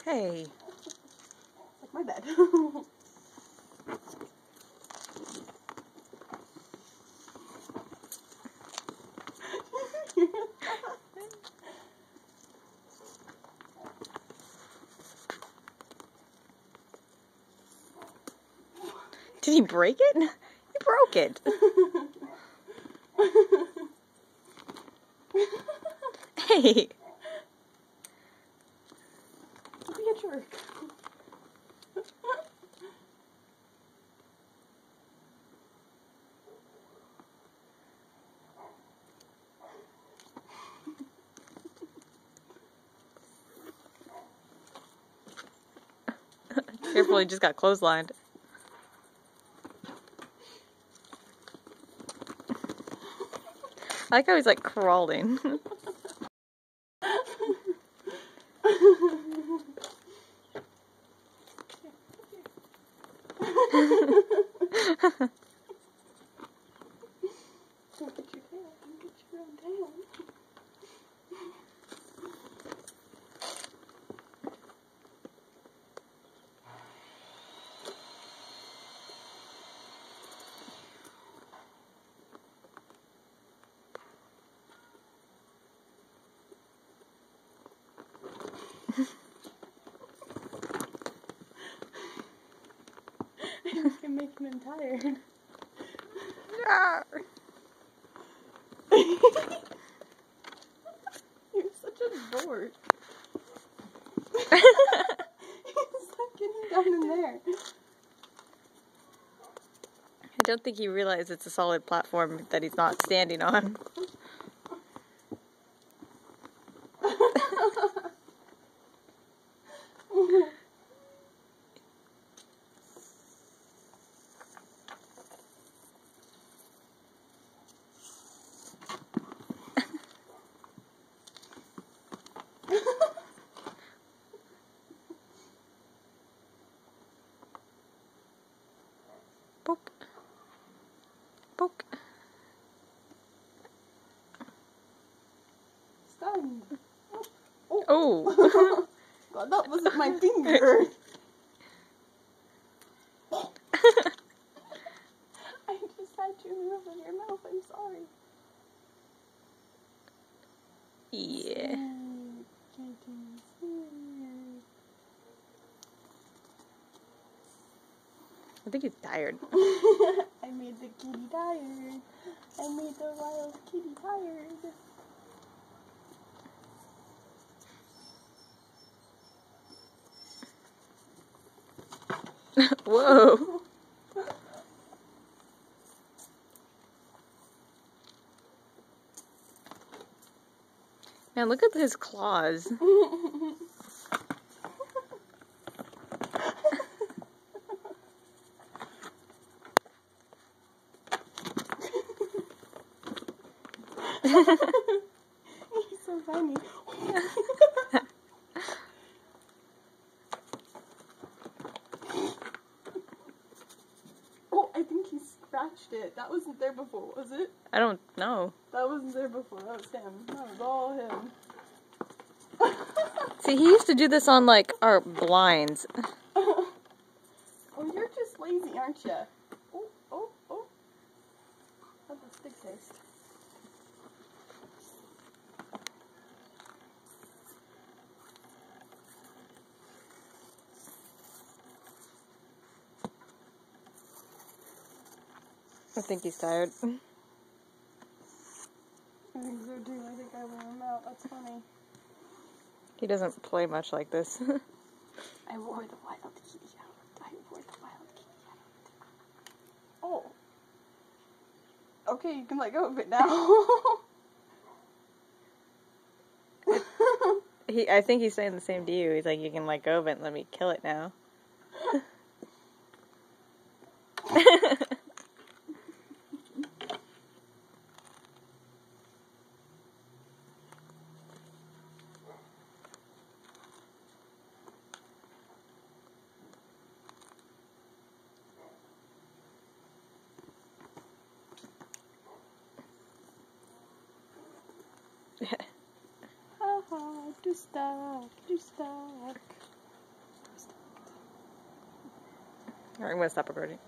Hey. Like my bed. Did he break it? He broke it. Hey. Be a jerk. Careful, he just got clotheslined. I like how he's like crawling. Don't get your tail. Don't get your own tail. You can make him tired. You're such a dork. He's like getting down in there. I don't think he realized it's a solid platform that he's not standing on. Poke. Poke. Stun. Oh. God, that wasn't my finger. I just had you move in your mouth. I'm sorry. Yeah. I think he's tired. I made the kitty tired. I made the wild kitty tired. Whoa. Man, look at his claws. He's so funny. Oh, I think he scratched it. That wasn't there before, was it? I don't know. That wasn't there before. That was him. That was all him. See, he used to do this on, like, our blinds. Oh, you're just lazy, aren't you? Oh, oh, oh. How's the stick taste? I think he's tired. I think so too. I think I wore him out. That's funny. He doesn't play much like this. I wore the wild kitty out. I wore the wild kitty out. Oh. Okay, you can let go of it now. I think he's saying the same to you. He's like, you can let go of it and let me kill it now. Haha, too stuck, too stuck. Alright, I'm gonna stop recording.